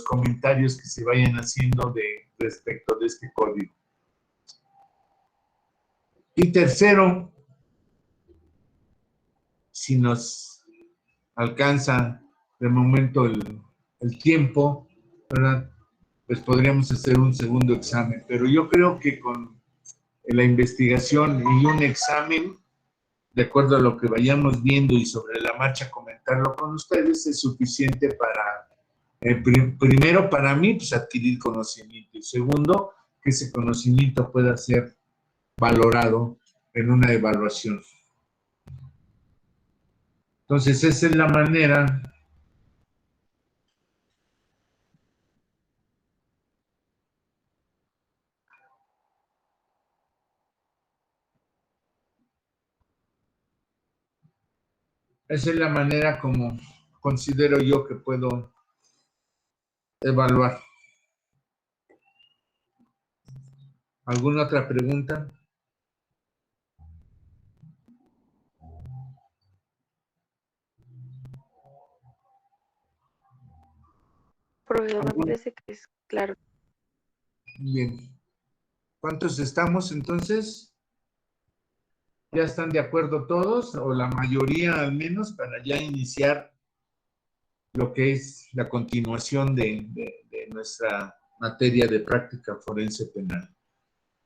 comentarios que se vayan haciendo respecto de este código. Y tercero, si nos alcanza de momento el tiempo, ¿verdad? Pues podríamos hacer un segundo examen. Pero yo creo que con la investigación y un examen, de acuerdo a lo que vayamos viendo y sobre la marcha comentarlo con ustedes, es suficiente para, primero para mí, pues adquirir conocimiento, y segundo, que ese conocimiento pueda ser valorado en una evaluación. Entonces, esa es la manera como considero yo que puedo evaluar. ¿Alguna otra pregunta? Profesor, me parece que es claro. Bien. ¿Cuántos estamos entonces? ¿Ya están de acuerdo todos, o la mayoría al menos, para ya iniciar lo que es la continuación de nuestra materia de práctica forense penal?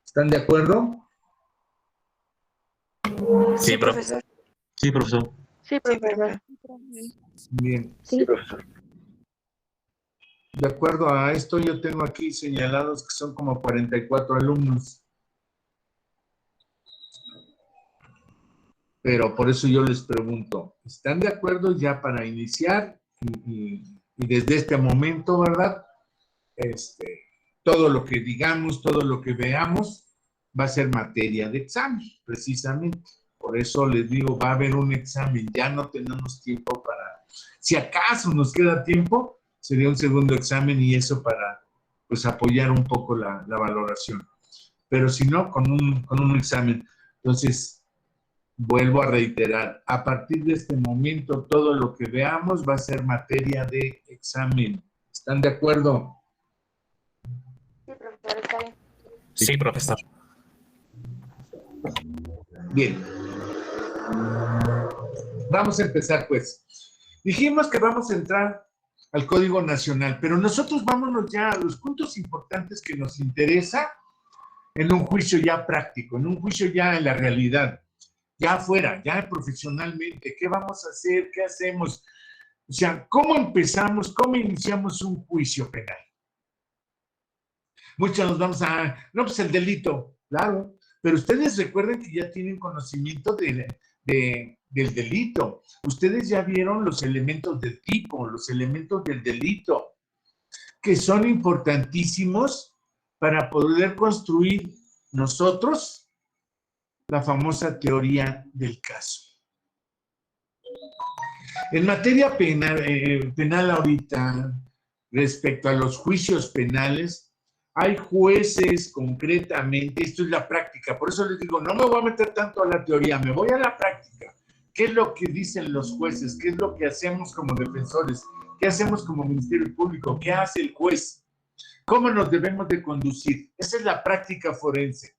¿Están de acuerdo? Sí, profesor. Sí, profesor. Sí, profesor. Bien. Sí, profesor. De acuerdo a esto, yo tengo aquí señalados que son como 44 alumnos. Pero por eso yo les pregunto, ¿están de acuerdo ya para iniciar? Y desde este momento, ¿verdad? Todo lo que digamos, todo lo que veamos, va a ser materia de examen, precisamente. Por eso les digo, va a haber un examen, ya no tenemos tiempo para, si acaso nos queda tiempo, sería un segundo examen, y eso para, pues, apoyar un poco la valoración. Pero si no, con un examen. Entonces, vuelvo a reiterar, a partir de este momento, todo lo que veamos va a ser materia de examen. ¿Están de acuerdo? sí, profesor, está bien. Sí, profesor. Bien. Vamos a empezar, pues. Dijimos que vamos a entrar al Código Nacional, pero nosotros vámonos ya a los puntos importantes que nos interesa en un juicio ya práctico, en un juicio ya en la realidad, ya afuera, ya profesionalmente. ¿Qué vamos a hacer? ¿Qué hacemos? O sea, ¿cómo empezamos? ¿Cómo iniciamos un juicio penal? Muchos nos vamos a, no, pues el delito, claro, pero ustedes recuerden que ya tienen conocimiento del delito. Ustedes ya vieron los elementos del tipo, los elementos del delito, que son importantísimos para poder construir nosotros la famosa teoría del caso. En materia penal ahorita, respecto a los juicios penales, hay jueces concretamente, esto es la práctica, por eso les digo, no me voy a meter tanto a la teoría, me voy a la práctica. ¿Qué es lo que dicen los jueces? ¿Qué es lo que hacemos como defensores? ¿Qué hacemos como Ministerio Público? ¿Qué hace el juez? ¿Cómo nos debemos de conducir? Esa es la práctica forense.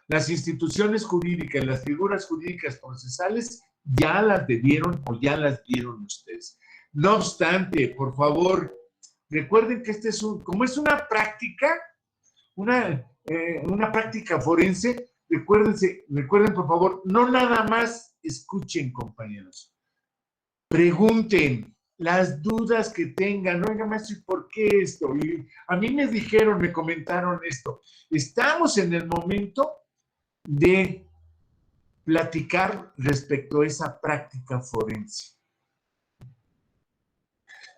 Las instituciones jurídicas, las figuras jurídicas procesales, ya las debieron o ya las vieron ustedes. No obstante, por favor, recuerden que este es como es una práctica, una práctica forense, recuerden por favor, no nada más escuchen, compañeros. Pregunten las dudas que tengan. Oiga, maestro, ¿y por qué esto? Y a mí me dijeron, me comentaron esto. Estamos en el momento de platicar respecto a esa práctica forense.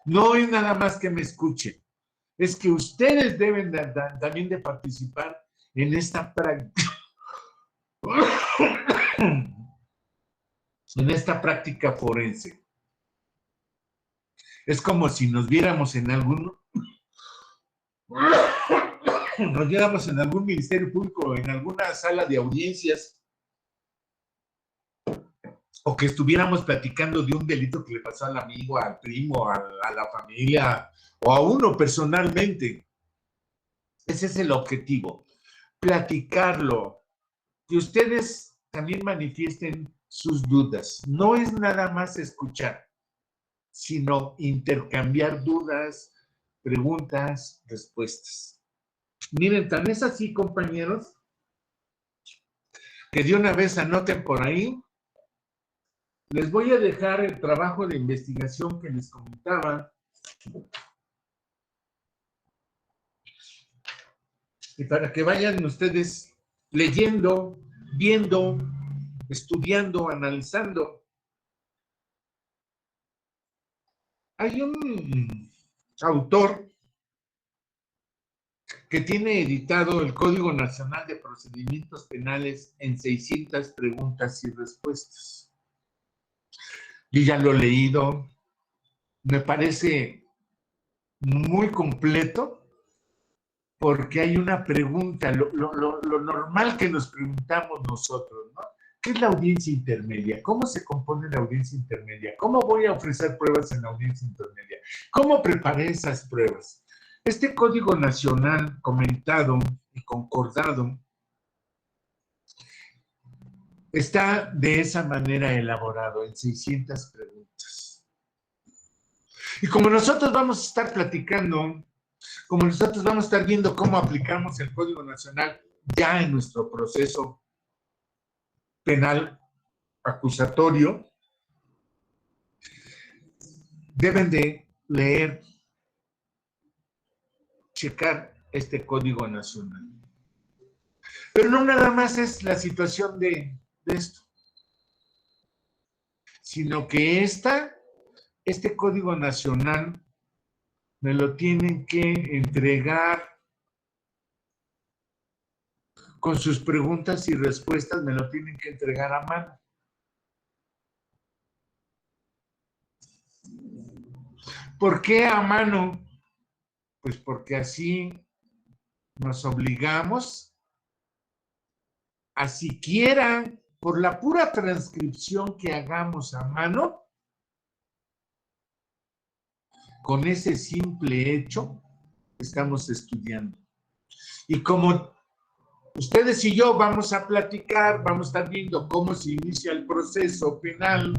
No es nada más que me escuchen, es que ustedes deben también de participar en esta práctica. En esta práctica forense. Es como si nos viéramos en algún ministerio público, en alguna sala de audiencias, o que estuviéramos platicando de un delito que le pasó al amigo, al primo, a la familia o a uno personalmente. Ese es el objetivo, platicarlo, que ustedes también manifiesten sus dudas. No es nada más escuchar, sino intercambiar dudas, preguntas, respuestas. Miren, tan es así, compañeros, que de una vez anoten por ahí. Les voy a dejar el trabajo de investigación que les comentaba. Y para que vayan ustedes leyendo, viendo, estudiando, analizando. Hay un autor que tiene editado el Código Nacional de Procedimientos Penales en 600 preguntas y respuestas. Yo ya lo he leído, me parece muy completo, porque hay una pregunta, lo normal que nos preguntamos nosotros, ¿no? ¿Qué es la audiencia intermedia? ¿Cómo se compone la audiencia intermedia? ¿Cómo voy a ofrecer pruebas en la audiencia intermedia? ¿Cómo preparé esas pruebas? Este Código Nacional comentado y concordado está de esa manera elaborado, en 600 preguntas. Y como nosotros vamos a estar platicando, como nosotros vamos a estar viendo cómo aplicamos el Código Nacional ya en nuestro proceso penal acusatorio, deben de leer, checar este Código Nacional. Pero no nada más es la situación de esto, sino que este Código Nacional me lo tienen que entregar con sus preguntas y respuestas, me lo tienen que entregar a mano. ¿Por qué a mano? Pues porque así nos obligamos a siquiera por la pura transcripción que hagamos a mano, con ese simple hecho estamos estudiando. Y como ustedes y yo vamos a platicar, vamos a estar viendo cómo se inicia el proceso penal,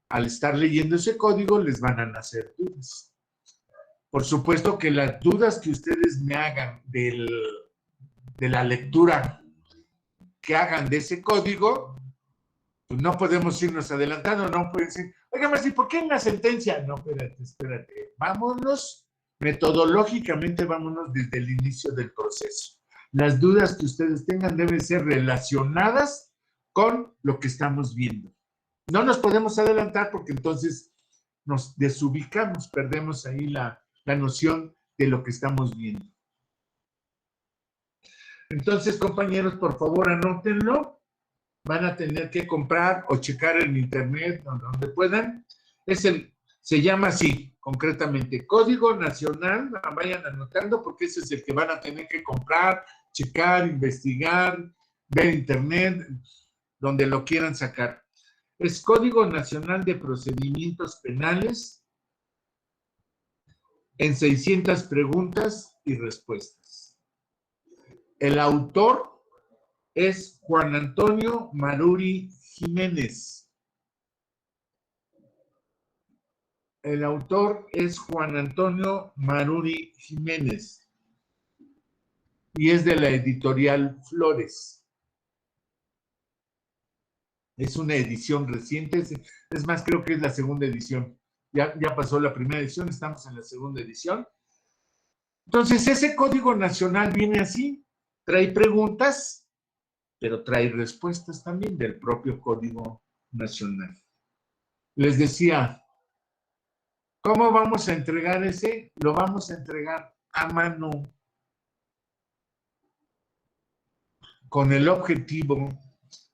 al estar leyendo ese código les van a nacer dudas. Por supuesto que las dudas que ustedes me hagan de la lectura que hagan de ese código, pues no podemos irnos adelantando, no pueden decir, oiga, ¿y por qué en la sentencia? No, espérate, vámonos, metodológicamente vámonos desde el inicio del proceso. Las dudas que ustedes tengan deben ser relacionadas con lo que estamos viendo. No nos podemos adelantar porque entonces nos desubicamos, perdemos ahí la noción de lo que estamos viendo. Entonces, compañeros, por favor, anótenlo. Van a tener que comprar o checar en internet, donde puedan. Se llama así, concretamente, Código Nacional. Vayan anotando porque ese es el que van a tener que comprar, checar, investigar, ver internet, donde lo quieran sacar. Es Código Nacional de Procedimientos Penales en 600 preguntas y respuestas. El autor es Juan Antonio Maruri Jiménez. El autor es Juan Antonio Maruri Jiménez y es de la editorial Flores. Es una edición reciente, es más, creo que es la segunda edición. Ya pasó la primera edición, estamos en la segunda edición. Entonces, ese Código Nacional viene así, trae preguntas, pero trae respuestas también del propio Código Nacional. Les decía, ¿cómo vamos a entregar ese? Lo vamos a entregar a mano, con el objetivo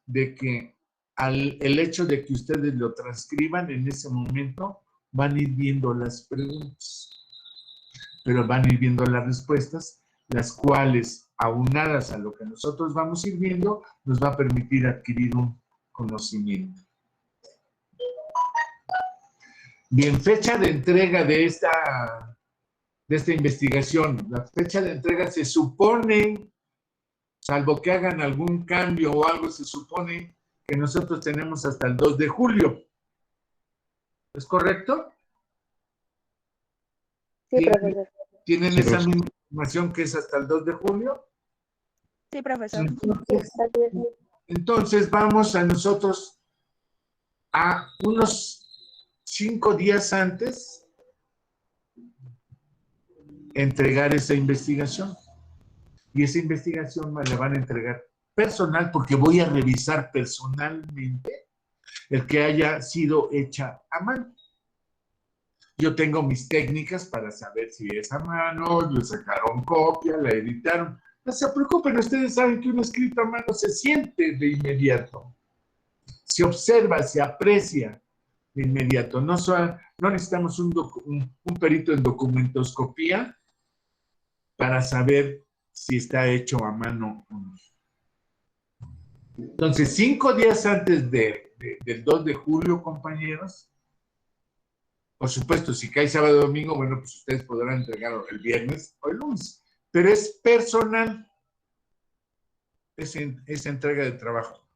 de que el hecho de que ustedes lo transcriban en ese momento, van a ir viendo las preguntas, pero van a ir viendo las respuestas, las cuales, aunadas a lo que nosotros vamos a ir viendo, nos va a permitir adquirir un conocimiento. Bien, fecha de entrega de esta investigación. La fecha de entrega se supone, salvo que hagan algún cambio o algo, se supone que nosotros tenemos hasta el 2 de julio. ¿Es correcto? Sí, profesor. ¿Tienen esa misma información que es hasta el 2 de julio? Sí, profesor. Entonces vamos a nosotros a unos 5 días antes entregar esa investigación. Y esa investigación me la van a entregar personal porque voy a revisar personalmente el que haya sido hecha a mano. Yo tengo mis técnicas para saber si es a mano, le sacaron copia, la editaron. No se preocupen, ustedes saben que un escrito a mano se siente de inmediato. Se observa, se aprecia de inmediato. No necesitamos un perito en documentoscopía para saber si está hecho a mano o no. Entonces, 5 días antes del 2 de julio, compañeros, por supuesto, si cae sábado o domingo, bueno, pues ustedes podrán entregarlo el viernes o el lunes, pero es personal esa entrega de trabajo.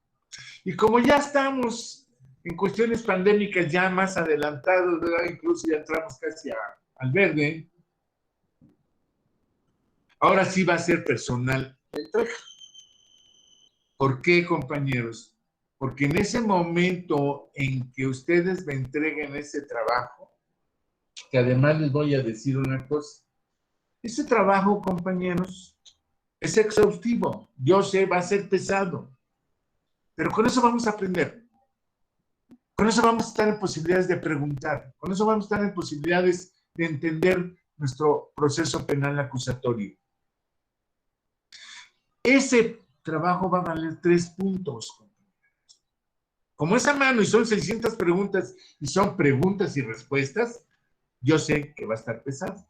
Y como ya estamos en cuestiones pandémicas ya más adelantados, ¿verdad? Incluso ya entramos casi al verde, ahora sí va a ser personal la entrega. ¿Por qué, compañeros? Porque en ese momento en que ustedes me entreguen ese trabajo, que además les voy a decir una cosa, ese trabajo, compañeros, es exhaustivo. Yo sé, va a ser pesado, pero con eso vamos a aprender. Con eso vamos a estar en posibilidades de preguntar. Con eso vamos a estar en posibilidades de entender nuestro proceso penal acusatorio. Ese trabajo va a valer 3 puntos. Como es a mano y son 600 preguntas y son preguntas y respuestas, yo sé que va a estar pesado,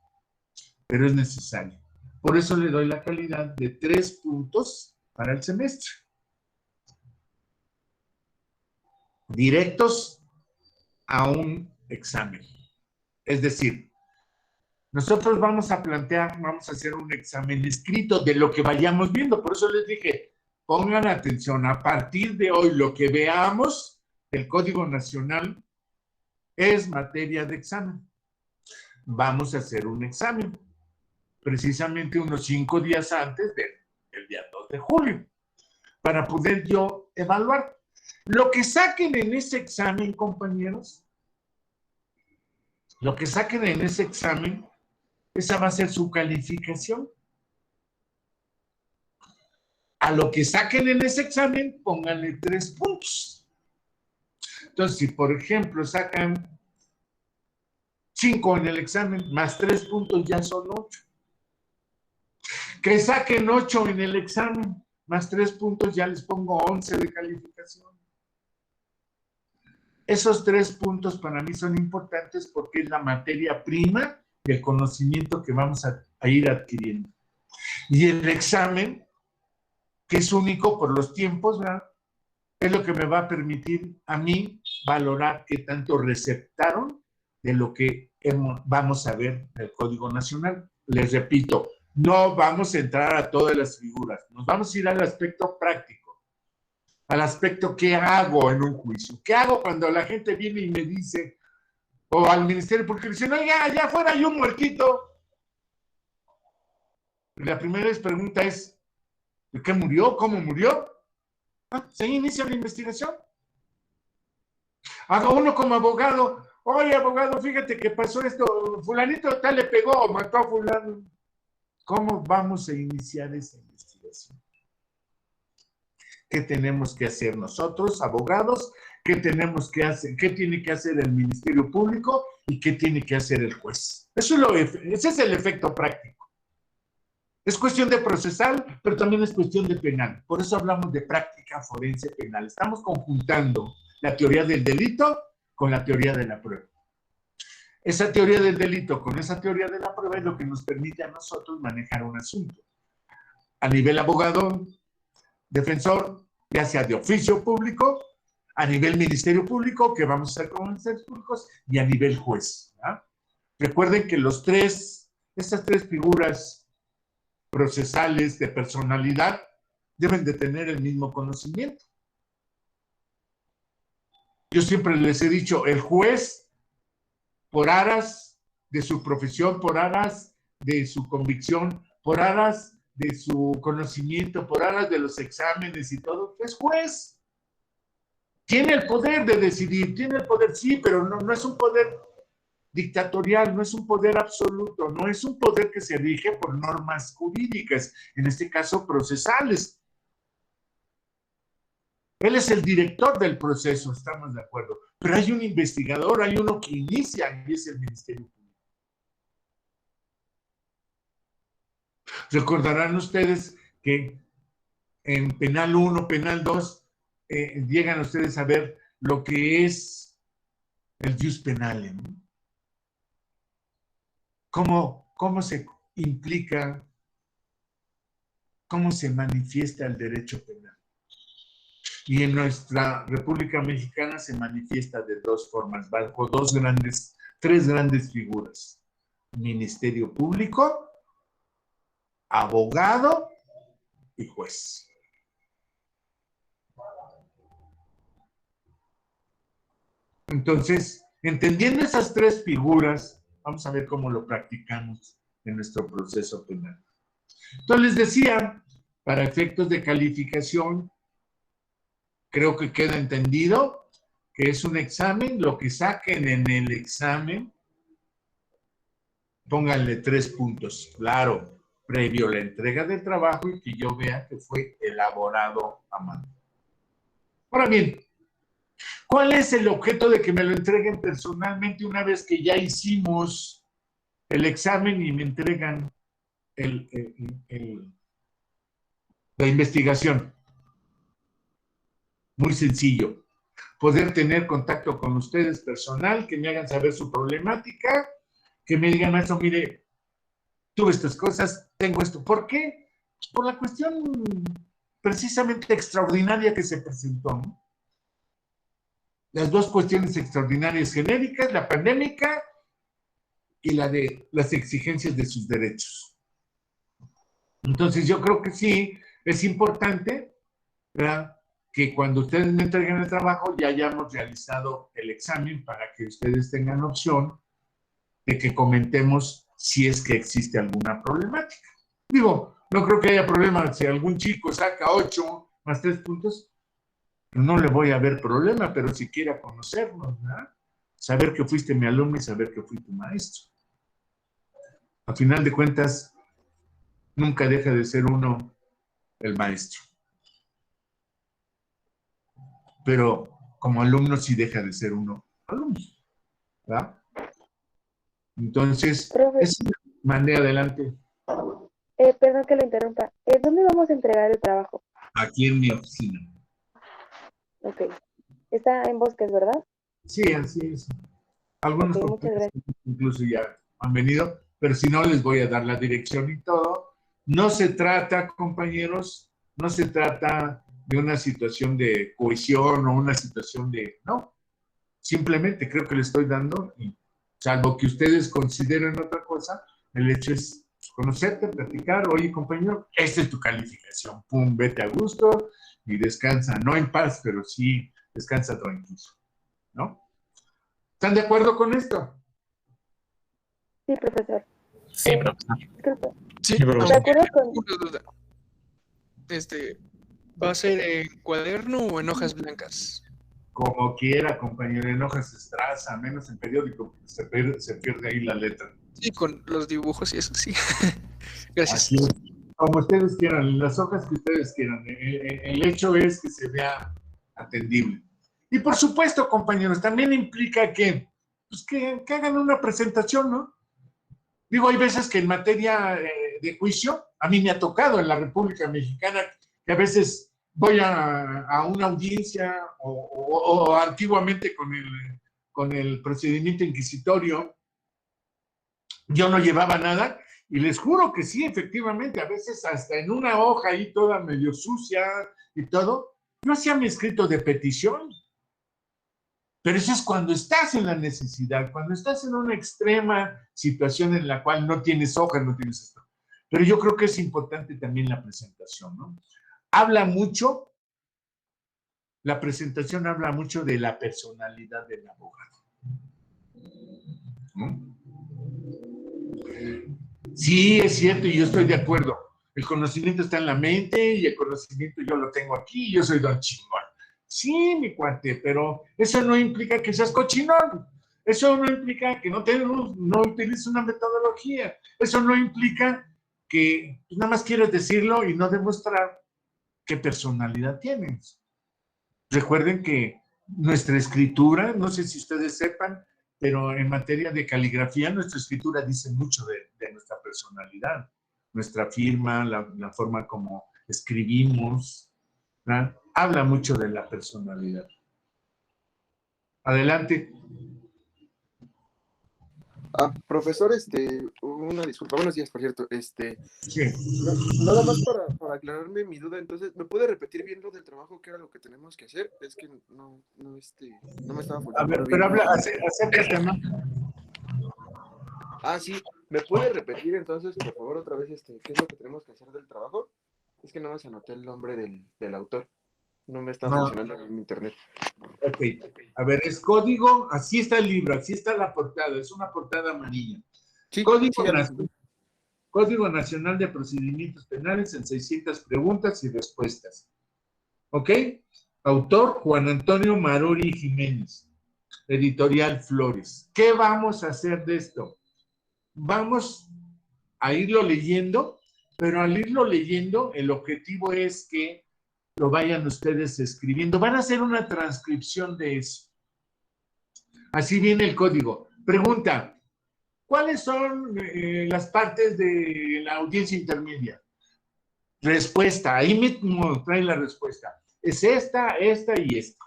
pero es necesario. Por eso le doy la calidad de 3 puntos para el semestre. Directos a un examen. Es decir, nosotros vamos a hacer un examen escrito de lo que vayamos viendo. Por eso les dije, pongan atención, a partir de hoy lo que veamos del Código Nacional es materia de examen. Vamos a hacer un examen, precisamente unos 5 días antes del día 2 de julio, para poder yo evaluar. Lo que saquen en ese examen, compañeros, lo que saquen en ese examen, esa va a ser su calificación. A lo que saquen en ese examen, pónganle 3 puntos. Entonces, si por ejemplo sacan 5 en el examen, más 3 puntos ya son 8. Que saquen 8 en el examen, más 3 puntos ya les pongo 11 de calificación. Esos 3 puntos para mí son importantes porque es la materia prima del conocimiento que vamos a ir adquiriendo. Y el examen, que es único por los tiempos, ¿verdad?, es lo que me va a permitir a mí valorar qué tanto receptaron de lo que vamos a ver del Código Nacional. Les repito, no vamos a entrar a todas las figuras, nos vamos a ir al aspecto práctico, al aspecto qué hago en un juicio, qué hago cuando la gente viene y me dice, o al Ministerio Público dicen, oiga, allá afuera hay un muertito. La primera pregunta es, ¿de qué murió? ¿Cómo murió? Se inicia la investigación. Haga uno como abogado, oye, abogado, fíjate que pasó esto, fulanito tal le pegó, mató a fulano. ¿Cómo vamos a iniciar esa investigación? ¿Qué tenemos que hacer nosotros, abogados? ¿Qué tenemos que hacer? ¿Qué tiene que hacer el Ministerio Público? ¿Y qué tiene que hacer el juez? Ese es el efecto práctico. Es cuestión de procesal, pero también es cuestión de penal. Por eso hablamos de práctica forense penal. Estamos conjuntando la teoría del delito con la teoría de la prueba. Esa teoría del delito con esa teoría de la prueba es lo que nos permite a nosotros manejar un asunto. A nivel abogado, defensor, ya sea de oficio público, a nivel Ministerio Público, que vamos a hacer como Ministerios Públicos, y a nivel juez. ¿Ya? Recuerden que estas tres figuras procesales de personalidad deben de tener el mismo conocimiento. Yo siempre les he dicho, el juez, por aras de su profesión, por aras de su convicción, por aras de su conocimiento, por aras de los exámenes y todo, es juez. Tiene el poder de decidir, tiene el poder, sí, pero no es un poder dictatorial, no es un poder absoluto, no es un poder que se rige por normas jurídicas, en este caso procesales. Él es el director del proceso, estamos de acuerdo, pero hay un investigador, hay uno que inicia y es el Ministerio Público. Recordarán ustedes que en Penal 1, Penal 2, llegan ustedes a ver lo que es el jus penale, ¿no? ¿Cómo se implica, cómo se manifiesta el derecho penal? Y en nuestra República Mexicana se manifiesta de dos formas, bajo tres grandes figuras: Ministerio Público, abogado y juez. Entonces, entendiendo esas tres figuras, vamos a ver cómo lo practicamos en nuestro proceso penal. Entonces, les decía, para efectos de calificación, creo que queda entendido que es un examen, lo que saquen en el examen, pónganle 3 puntos, claro, previo a la entrega del trabajo y que yo vea que fue elaborado a mano. Ahora bien, ¿cuál es el objeto de que me lo entreguen personalmente una vez que ya hicimos el examen y me entregan la investigación? Muy sencillo. Poder tener contacto con ustedes personal, que me hagan saber su problemática, que me digan, maestro, mire, tuve estas cosas, tengo esto. ¿Por qué? Por la cuestión precisamente extraordinaria que se presentó, ¿no? Las dos cuestiones extraordinarias genéricas, la pandémica y la de las exigencias de sus derechos. Entonces yo creo que sí, es importante, ¿verdad?, que cuando ustedes me entreguen el trabajo ya hayamos realizado el examen para que ustedes tengan opción de que comentemos si es que existe alguna problemática. Digo, no creo que haya problema si algún chico saca 8 más 3 puntos, no le voy a ver problema, pero si quiera conocernos, ¿verdad? Saber que fuiste mi alumno y saber que fui tu maestro. Al final de cuentas, nunca deja de ser uno el maestro. Pero como alumno sí deja de ser uno alumno, ¿verdad? Entonces, mande adelante. Perdón que lo interrumpa. ¿Dónde vamos a entregar el trabajo? Aquí en mi oficina. Ok. Está en Bosques, ¿verdad? Sí, así es. Algunos muchas gracias. Incluso ya han venido, pero si no, les voy a dar la dirección y todo. No se trata, compañeros, no se trata de una situación de cohesión o una situación de... No, simplemente creo que le estoy dando, y salvo que ustedes consideren otra cosa, el hecho es conocerte, platicar. Oye, compañero, esta es tu calificación, pum, vete a gusto y descansa, no en paz, pero sí descansa tranquilo, ¿no? ¿Están de acuerdo con esto? Sí, profesor. Sí, profesor. Disculpe. Sí, Sí, pero- ¿De acuerdo con...? una duda. ¿Va a ser en cuaderno o en hojas blancas? Como quiera, compañero, en hojas estraza, menos en periódico, se pierde ahí la letra. Sí, con los dibujos y eso, sí. Gracias. Así es. Como ustedes quieran, en las hojas que ustedes quieran. El hecho es que se vea atendible. Y por supuesto, compañeros, también implica que hagan una presentación, ¿no? Digo, hay veces que en materia de juicio, a mí me ha tocado en la República Mexicana que a veces voy a una audiencia o antiguamente con el procedimiento inquisitorio, yo no llevaba nada y les juro que sí, efectivamente, a veces hasta en una hoja ahí toda medio sucia y todo, yo hacía mi escrito de petición Pero eso es cuando estás en la necesidad, cuando estás en una extrema situación en la cual no tienes hoja, no tienes esto. Pero yo creo que es importante también la presentación, ¿no? Habla mucho, la presentación habla mucho de la personalidad del abogado, ¿no? Sí, es cierto, y yo estoy de acuerdo. El conocimiento está en la mente y el conocimiento yo lo tengo aquí y yo soy don chingón. Sí, mi cuate, pero eso no implica que seas cochinón. Eso no implica que no utilices una metodología. Eso no implica que nada más quieres decirlo y no demostrar qué personalidad tienes. Recuerden que nuestra escritura, no sé si ustedes sepan, pero en materia de caligrafía, nuestra escritura dice mucho de nuestra personalidad, nuestra firma, la forma como escribimos, ¿verdad? Habla mucho de la personalidad. Adelante. Profesor, una disculpa, buenos días, por cierto, Sí. nada más para aclararme mi duda, entonces, ¿me puede repetir bien lo del trabajo, qué era lo que tenemos que hacer? Es que no me estaba A funcionando ver, bien. pero habla, acércate más. Sí, ¿me puede repetir entonces, por favor, otra vez, qué es lo que tenemos que hacer del trabajo? Es que no me anoté el nombre del autor, no me está funcionando en mi internet. Ok, a ver, es código, así está el libro, así está la portada, es una portada amarilla. Sí, Código Nacional de Procedimientos Penales en 600 preguntas y respuestas. ¿Ok? Autor Juan Antonio Maruri Jiménez. Editorial Flores. ¿Qué vamos a hacer de esto? Vamos a irlo leyendo, pero al irlo leyendo, el objetivo es que lo vayan ustedes escribiendo. Van a hacer una transcripción de eso. Así viene el código. Pregunta, ¿cuáles son las partes de la audiencia intermedia? Respuesta, ahí mismo trae la respuesta. Es esta y esta.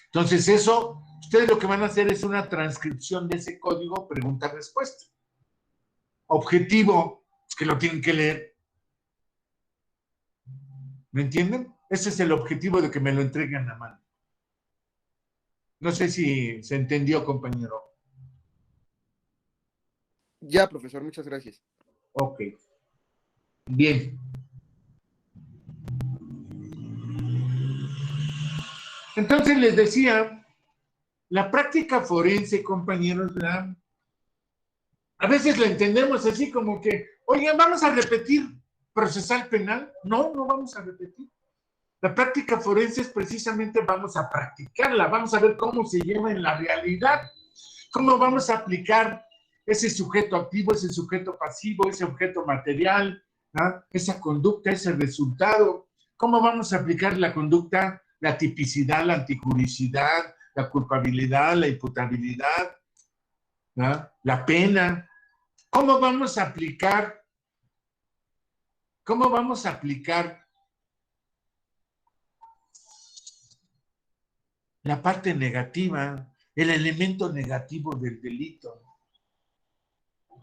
Entonces eso, ustedes lo que van a hacer es una transcripción de ese código pregunta-respuesta. Objetivo, que lo tienen que leer. ¿Me entienden? Ese es el objetivo de que me lo entreguen a mano. No sé si se entendió, compañero. Ya, profesor, muchas gracias. Ok. Bien. Entonces les decía, la práctica forense, compañeros, ¿verdad? A veces la entendemos así como que, oigan, ¿vamos a repetir procesal penal? No, no vamos a repetir. La práctica forense es precisamente vamos a practicarla, vamos a ver cómo se lleva en la realidad, cómo vamos a aplicar ese sujeto activo, ese sujeto pasivo, ese objeto material, ¿no? Esa conducta, ese resultado, cómo vamos a aplicar la conducta, la tipicidad, la antijuricidad, la culpabilidad, la imputabilidad, ¿no? La pena. ¿Cómo vamos a aplicar la parte negativa, el elemento negativo del delito?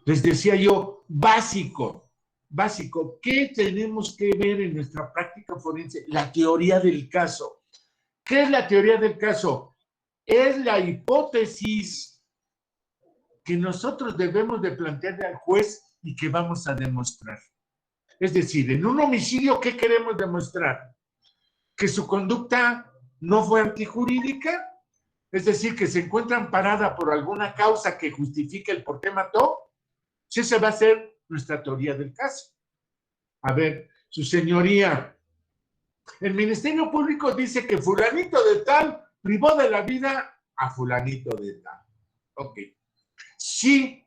Les decía yo, básico, ¿qué tenemos que ver en nuestra práctica forense? La teoría del caso. ¿Qué es la teoría del caso? Es la hipótesis que nosotros debemos de plantearle al juez y que vamos a demostrar. Es decir, en un homicidio, ¿qué queremos demostrar? Que su conducta no fue antijurídica, es decir, que se encuentra amparada por alguna causa que justifique el por qué mató. Sí, esa va a ser nuestra teoría del caso. A ver, su señoría, el Ministerio Público dice que fulanito de tal privó de la vida a fulanito de tal. Ok. Sí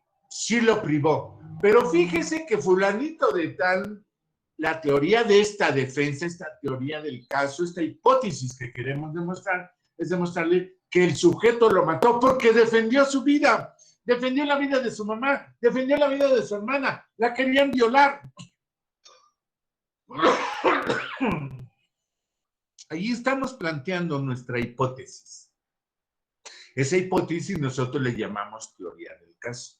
lo privó. Pero fíjese que fulanito de tal, la teoría de esta defensa, esta teoría del caso, esta hipótesis que queremos demostrar, es demostrarle que el sujeto lo mató porque defendió su vida, defendió la vida de su mamá, defendió la vida de su hermana, la querían violar. Ahí estamos planteando nuestra hipótesis. Esa hipótesis nosotros le llamamos teoría del caso.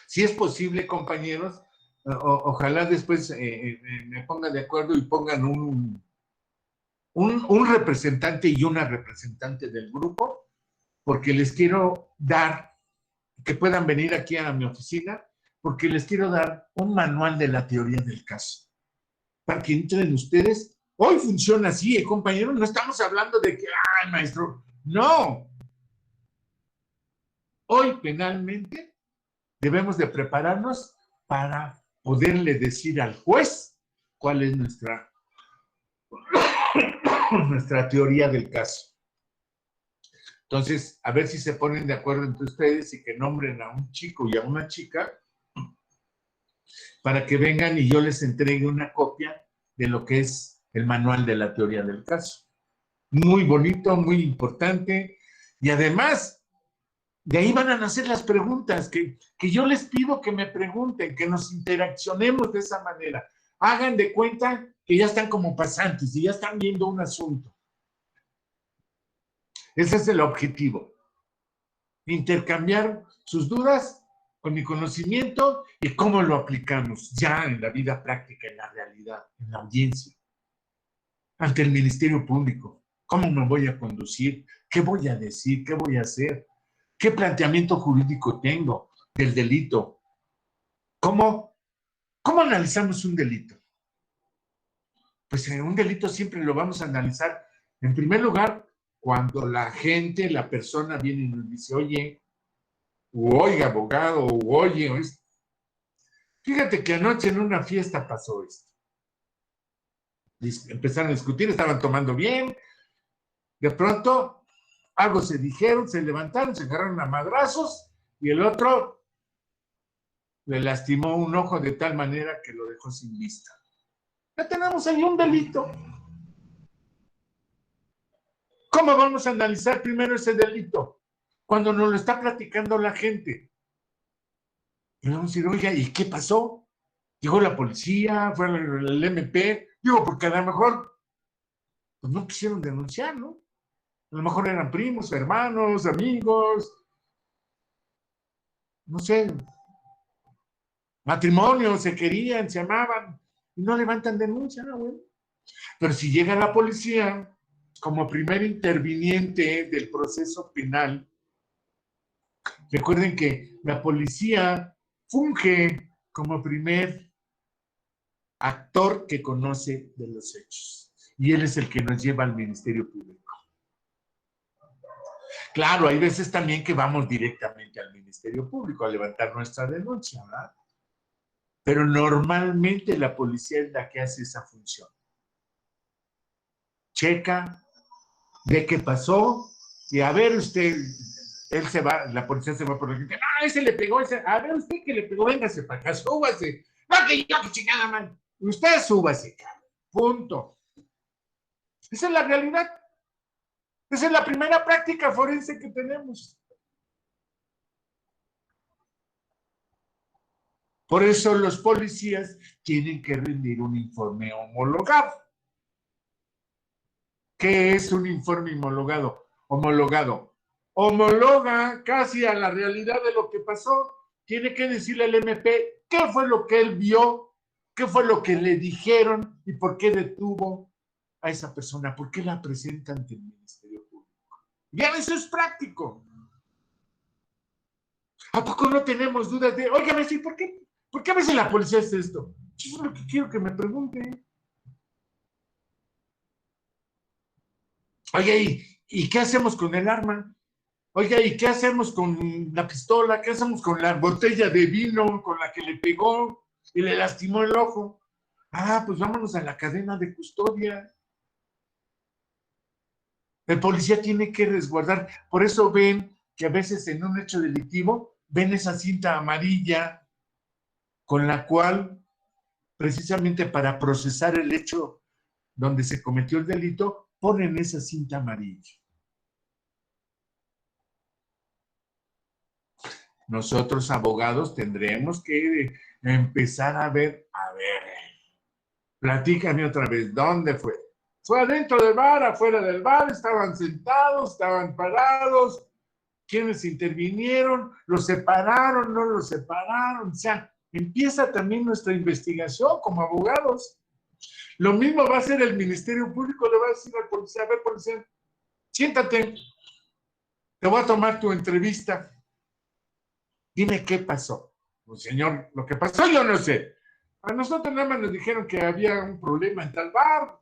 Si es posible, compañeros, ojalá después me pongan de acuerdo y pongan un representante y una representante del grupo, porque les quiero dar, que puedan venir aquí a mi oficina, porque les quiero dar un manual de la teoría del caso, para que entren ustedes. Hoy funciona así, compañero, no estamos hablando de que, ay, maestro, no. Hoy penalmente debemos de prepararnos para poderle decir al juez cuál es nuestra teoría del caso. Entonces, a ver si se ponen de acuerdo entre ustedes y que nombren a un chico y a una chica para que vengan y yo les entregue una copia de lo que es el manual de la teoría del caso. Muy bonito, muy importante, y además de ahí van a nacer las preguntas que yo les pido que me pregunten, que nos interaccionemos de esa manera. Hagan de cuenta que ya están como pasantes y ya están viendo un asunto. Ese es el objetivo. Intercambiar sus dudas con mi conocimiento y cómo lo aplicamos ya en la vida práctica, en la realidad, en la audiencia, ante el Ministerio Público. ¿Cómo me voy a conducir? ¿Qué voy a decir? ¿Qué voy a hacer? ¿Qué planteamiento jurídico tengo del delito? ¿Cómo analizamos un delito? Pues en un delito siempre lo vamos a analizar, en primer lugar, cuando la gente, la persona viene y nos dice, oye, oiga, abogado, oye, fíjate que anoche en una fiesta pasó esto. Empezaron a discutir, estaban tomando bien, de pronto algo se dijeron, se levantaron, se agarraron a madrazos y el otro le lastimó un ojo de tal manera que lo dejó sin vista. Ya tenemos ahí un delito. ¿Cómo vamos a analizar primero ese delito? Cuando nos lo está platicando la gente. Y vamos a decir, oiga, ¿y qué pasó? Llegó la policía, fue el MP. Digo, porque a lo mejor pues no quisieron denunciar, ¿no? A lo mejor eran primos, hermanos, amigos, no sé, matrimonios, se querían, se amaban, y no levantan denuncia, ¿no, güey? Pero si llega la policía como primer interviniente del proceso penal, recuerden que la policía funge como primer actor que conoce de los hechos, y él es el que nos lleva al Ministerio Público. Claro, hay veces también que vamos directamente al Ministerio Público a levantar nuestra denuncia, ¿verdad? Pero normalmente la policía es la que hace esa función. Checa, ve qué pasó, y a ver usted, él se va, la policía se va por la gente, no, ese le pegó, ese, a ver usted que le pegó, véngase para acá, súbase. No, que yo, que chingada, man. Usted súbase, cabrón. Punto. Esa es la realidad. Esa es la primera práctica forense que tenemos. Por eso los policías tienen que rendir un informe homologado. ¿Qué es un informe homologado? Homologa casi a la realidad de lo que pasó. Tiene que decirle al MP qué fue lo que él vio, qué fue lo que le dijeron y por qué detuvo a esa persona, por qué la presenta ante el Ministerio Público. Ya eso es práctico. ¿A poco no tenemos dudas de, oiga, ¿por qué a veces la policía hace esto? Eso es lo que quiero que me pregunte. Oye, ¿y qué hacemos con el arma? Oiga, ¿y qué hacemos con la pistola? ¿Qué hacemos con la botella de vino con la que le pegó y le lastimó el ojo? Ah, pues vámonos a la cadena de custodia. El policía tiene que resguardar. Por eso ven que a veces en un hecho delictivo ven esa cinta amarilla con la cual, precisamente para procesar el hecho donde se cometió el delito, ponen esa cinta amarilla. Nosotros, abogados, tendremos que empezar a ver, platícame otra vez, ¿dónde fue? ¿Fue adentro del bar, afuera del bar? ¿Estaban sentados, estaban parados? ¿Quiénes intervinieron? ¿Los separaron, no los separaron? O sea, empieza también nuestra investigación como abogados. Lo mismo va a hacer el Ministerio Público, le va a decir al policía, a ver, policía, siéntate, te voy a tomar tu entrevista. Dime qué pasó. Pues, señor, lo que pasó yo no sé. A nosotros nada más nos dijeron que había un problema en tal bar.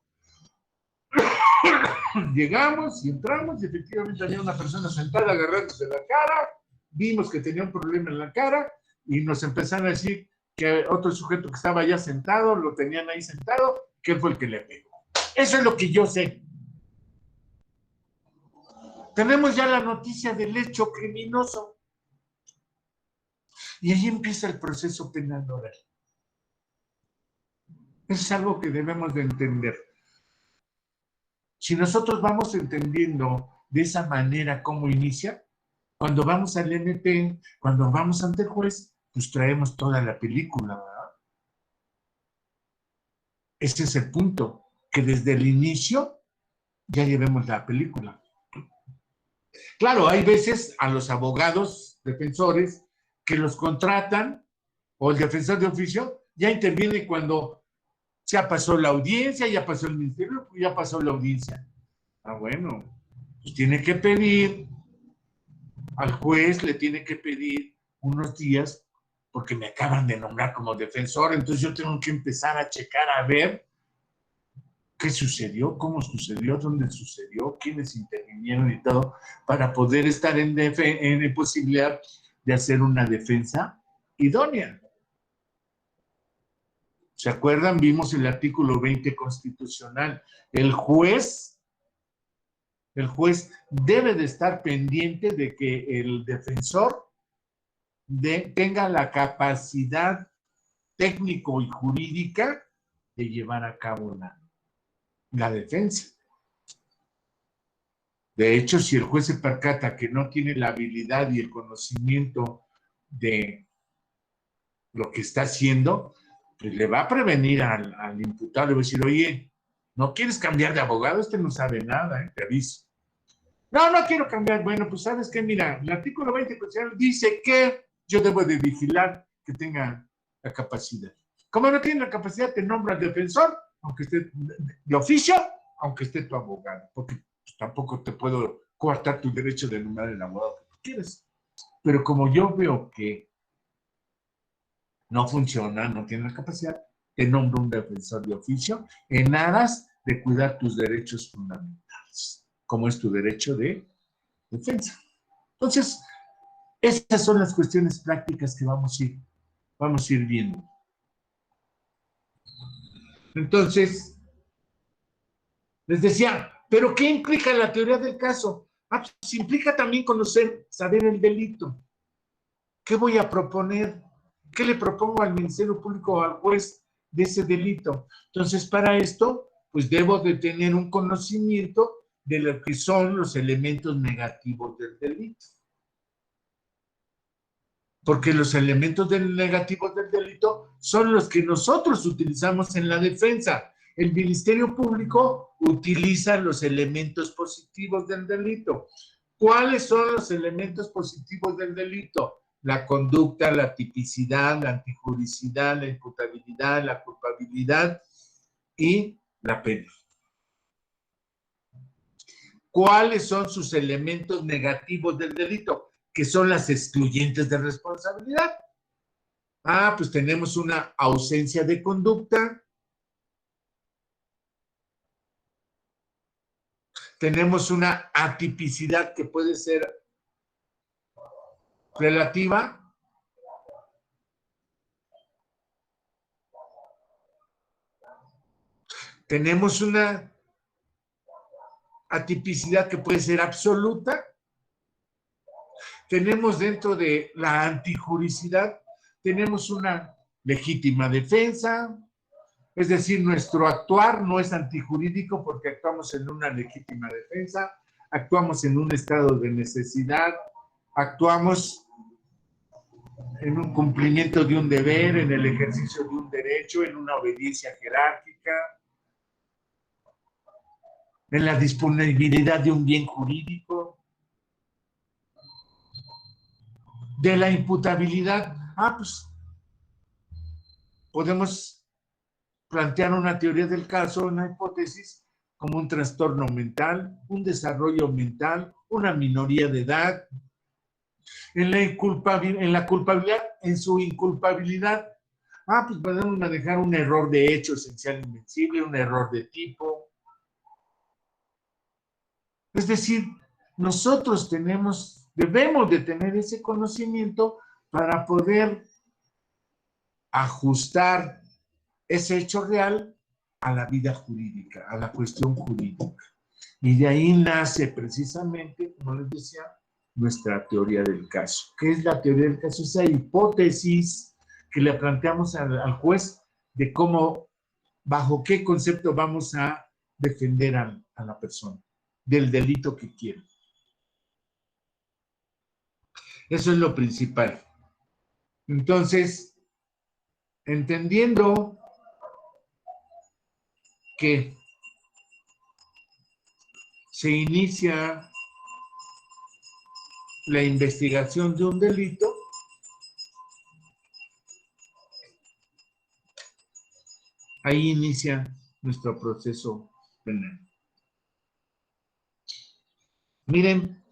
Llegamos y entramos y efectivamente había una persona sentada agarrándose la cara. Vimos que tenía un problema en la cara y nos empezaron a decir que otro sujeto que estaba ya sentado, lo tenían ahí sentado, que él fue el que le pegó. Eso es lo que yo sé. Tenemos ya la noticia del hecho criminoso. Y ahí empieza el proceso penal oral. Eso es algo que debemos de entender. Si nosotros vamos entendiendo de esa manera cómo inicia, cuando vamos al MP, cuando vamos ante el juez, pues traemos toda la película, ¿verdad? Ese es el punto, que desde el inicio ya llevemos la película. Claro, hay veces a los abogados defensores que los contratan, o el defensor de oficio ya interviene cuando ya pasó la audiencia, ya pasó el ministerio, ya pasó la audiencia. Ah, bueno, pues tiene que pedir al juez, le tiene que pedir unos días, porque me acaban de nombrar como defensor, entonces yo tengo que empezar a checar a ver qué sucedió, cómo sucedió, dónde sucedió, quiénes intervinieron y todo, para poder estar en posibilidad de hacer una defensa idónea. ¿Se acuerdan? Vimos el artículo 20 constitucional. El juez debe de estar pendiente de que el defensor tenga la capacidad técnico y jurídica de llevar a cabo la defensa. De hecho, si el juez se percata que no tiene la habilidad y el conocimiento de lo que está haciendo, pues le va a prevenir al imputado, le va a decir, oye, ¿no quieres cambiar de abogado? Este no sabe nada, te aviso. No, no quiero cambiar. Bueno, pues ¿sabes qué? Mira, el artículo 20 constitucional dice que yo debo de vigilar que tenga la capacidad. Como no tiene la capacidad, te nombra al defensor, aunque esté de oficio, aunque esté tu abogado, porque pues, tampoco te puedo coartar tu derecho de nombrar el abogado que tú quieres. Pero como yo veo que no funciona, no tiene la capacidad, te nombro un defensor de oficio en aras de cuidar tus derechos fundamentales, como es tu derecho de defensa. Entonces, esas son las cuestiones prácticas que vamos a ir viendo. Entonces, les decía, ¿pero qué implica la teoría del caso? Ah, pues implica también saber el delito. ¿Qué voy a proponer? ¿Qué le propongo al Ministerio Público o al juez de ese delito? Entonces, para esto, pues debo de tener un conocimiento de lo que son los elementos negativos del delito. Porque los elementos negativos del delito son los que nosotros utilizamos en la defensa. El Ministerio Público utiliza los elementos positivos del delito. ¿Cuáles son los elementos positivos del delito? La conducta, la tipicidad, la antijuricidad, la imputabilidad, la culpabilidad y la pena. ¿Cuáles son sus elementos negativos del delito? Que son las excluyentes de responsabilidad. Ah, pues tenemos una ausencia de conducta. Tenemos una atipicidad que puede ser relativa. Tenemos una atipicidad que puede ser absoluta. Tenemos dentro de la antijuricidad, tenemos una legítima defensa, es decir, nuestro actuar no es antijurídico porque actuamos en una legítima defensa, actuamos en un estado de necesidad, actuamos en un cumplimiento de un deber, en el ejercicio de un derecho, en una obediencia jerárquica, en la disponibilidad de un bien jurídico. De la imputabilidad, pues podemos plantear una teoría del caso, una hipótesis, como un trastorno mental, un desarrollo mental, una minoría de edad, en su inculpabilidad. Pues podemos manejar un error de hecho esencial invencible, un error de tipo. Es decir, nosotros debemos de tener ese conocimiento para poder ajustar ese hecho real a la vida jurídica, a la cuestión jurídica. Y de ahí nace precisamente, como les decía, nuestra teoría del caso. ¿Qué es la teoría del caso? Esa hipótesis que le planteamos al juez de cómo, bajo qué concepto vamos a defender a la persona, del delito que quiere. Eso es lo principal. Entonces, entendiendo que se inicia la investigación de un delito, ahí inicia nuestro proceso penal. Miren,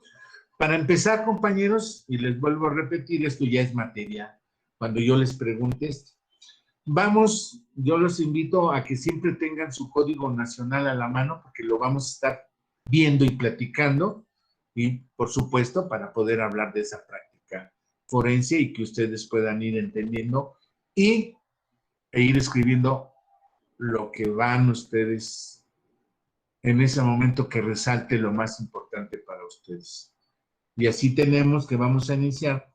para empezar, compañeros, y les vuelvo a repetir, esto ya es materia, cuando yo les pregunte esto. Yo los invito a que siempre tengan su código nacional a la mano, porque lo vamos a estar viendo y platicando, y por supuesto, para poder hablar de esa práctica forense y que ustedes puedan ir entendiendo e ir escribiendo lo que van ustedes en ese momento que resalte lo más importante para ustedes. Y así tenemos que vamos a iniciar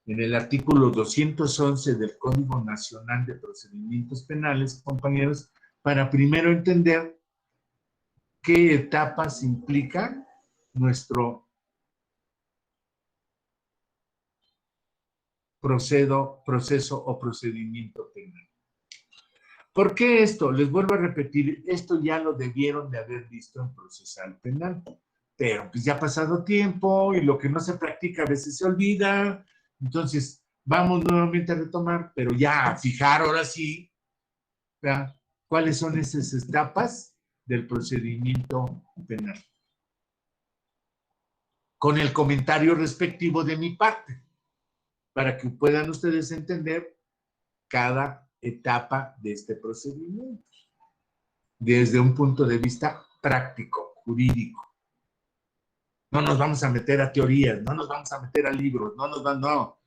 en el artículo 211 del Código Nacional de Procedimientos Penales, compañeros, para primero entender qué etapas implica nuestro proceso o procedimiento penal. ¿Por qué esto? Les vuelvo a repetir, esto ya lo debieron de haber visto en procesal penal, pero pues ya ha pasado tiempo y lo que no se practica a veces se olvida. Entonces, vamos nuevamente a retomar, pero ya a fijar ahora sí, ¿verdad?, cuáles son esas etapas del procedimiento penal. Con el comentario respectivo de mi parte, para que puedan ustedes entender cada etapa de este procedimiento desde un punto de vista práctico, jurídico. No nos vamos a meter a teorías, no nos vamos a meter a libros, no.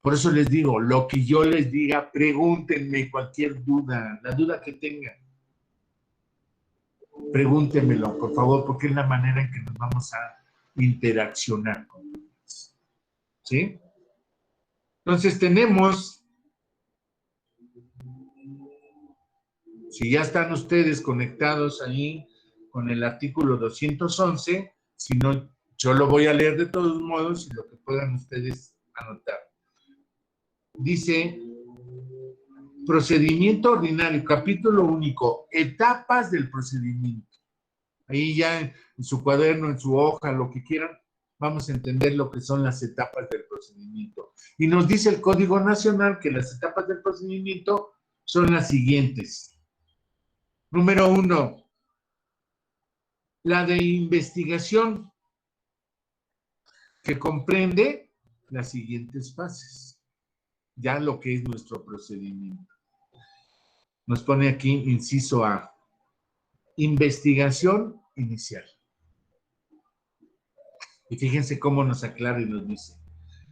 Por eso les digo, lo que yo les diga, pregúntenme cualquier duda, la duda que tengan. Pregúntenmelo, por favor, porque es la manera en que nos vamos a interaccionar con ustedes. ¿Sí? Entonces tenemos, si ya están ustedes conectados ahí con el artículo 211, si no, yo lo voy a leer de todos modos y lo que puedan ustedes anotar. Dice, procedimiento ordinario, capítulo único, etapas del procedimiento. Ahí ya en su cuaderno, en su hoja, lo que quieran, vamos a entender lo que son las etapas del procedimiento. Y nos dice el Código Nacional que las etapas del procedimiento son las siguientes. Número 1, la de investigación, que comprende las siguientes fases. Ya lo que es nuestro procedimiento. Nos pone aquí, inciso A, investigación inicial. Y fíjense cómo nos aclara y nos dice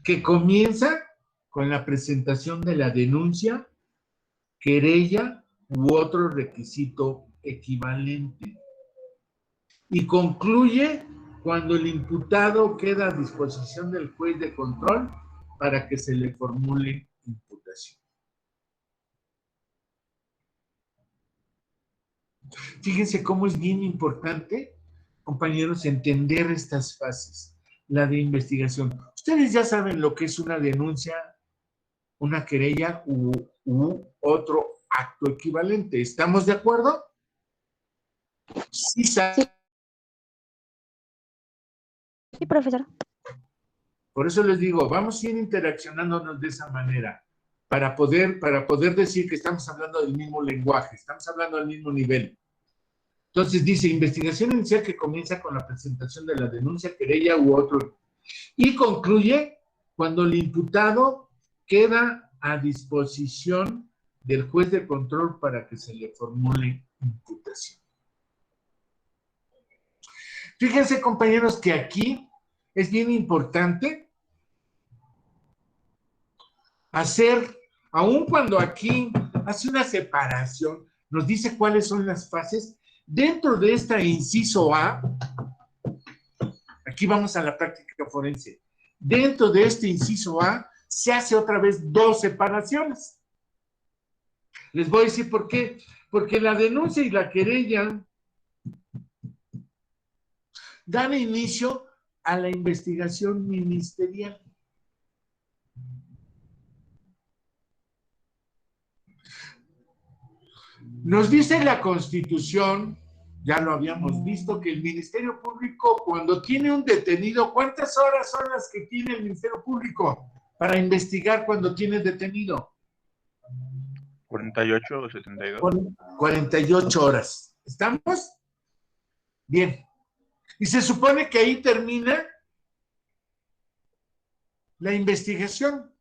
que comienza con la presentación de la denuncia, querella u otro requisito equivalente. Y concluye cuando el imputado queda a disposición del juez de control para que se le formule imputación. Fíjense cómo es bien importante, compañeros, entender estas fases. La de investigación. Ustedes ya saben lo que es una denuncia, una querella u otro acto equivalente. ¿Estamos de acuerdo? Sí, Sí, profesor. Por eso les digo, vamos a ir interaccionándonos de esa manera. para poder decir que estamos hablando del mismo lenguaje, estamos hablando del mismo nivel. Entonces dice, investigación inicial que comienza con la presentación de la denuncia, querella u otro, y concluye cuando el imputado queda a disposición del juez de control para que se le formule imputación. Fíjense, compañeros, que aquí es bien importante hacer, aun cuando aquí hace una separación, nos dice cuáles son las fases, dentro de esta inciso A, aquí vamos a la práctica forense, dentro de este inciso A, se hace otra vez 2 separaciones. Les voy a decir por qué. Porque la denuncia y la querella dan inicio a la investigación ministerial. Nos dice la Constitución, ya lo habíamos visto, que el Ministerio Público, cuando tiene un detenido, ¿cuántas horas son las que tiene el Ministerio Público para investigar cuando tiene detenido? 48 o 72. 48 horas. ¿Estamos? Bien. Y se supone que ahí termina la investigación.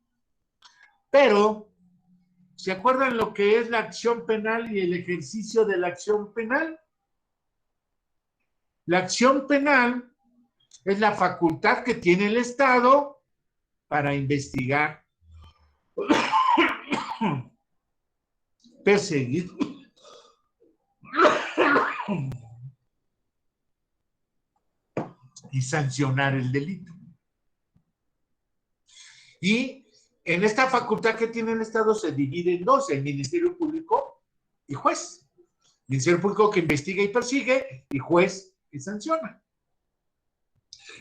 Pero, ¿se acuerdan lo que es la acción penal y el ejercicio de la acción penal? La acción penal es la facultad que tiene el Estado para investigar, perseguir y sancionar el delito. Y en esta facultad que tiene el Estado se divide en 2, el Ministerio Público y juez. Ministerio Público que investiga y persigue y juez que sanciona.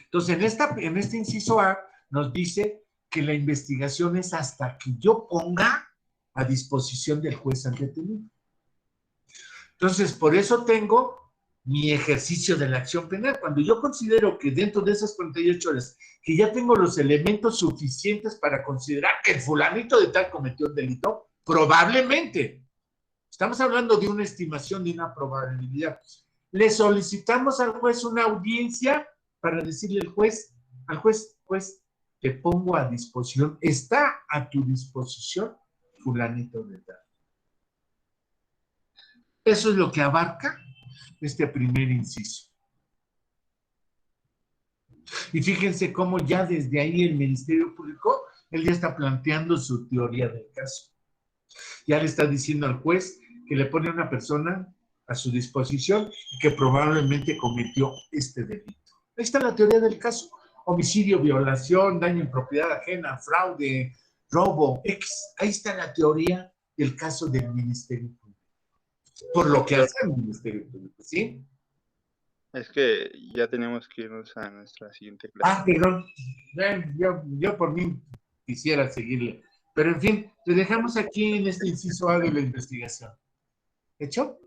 Entonces, en este inciso A nos dice que la investigación es hasta que yo ponga a disposición del juez al detenido. Entonces, por eso tengo mi ejercicio de la acción penal. Cuando yo considero que dentro de esas 48 horas, que ya tengo los elementos suficientes para considerar que el fulanito de tal cometió un delito, probablemente, estamos hablando de una estimación, de una probabilidad, le solicitamos al juez una audiencia para decirle al juez, te pongo a disposición, está a tu disposición fulanito de tal. Eso es lo que abarca este primer inciso. Y fíjense cómo ya desde ahí el Ministerio Público, él ya está planteando su teoría del caso. Ya le está diciendo al juez que le pone a una persona a su disposición y que probablemente cometió este delito. Ahí está la teoría del caso. Homicidio, violación, daño en propiedad ajena, fraude, robo, Ahí está la teoría del caso del Ministerio Público. Por lo que hace el Ministerio Público, ¿sí? Es que ya tenemos que irnos a nuestra siguiente clase. Perdón. Yo por mí quisiera seguirle. Pero en fin, te dejamos aquí en este inciso A de la investigación. ¿Hecho?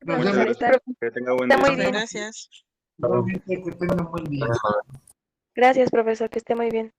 Nos vemos. Que tenga buen Está día. muy bien. Gracias. Que tenga un buen día. Gracias, profesor, que esté muy bien.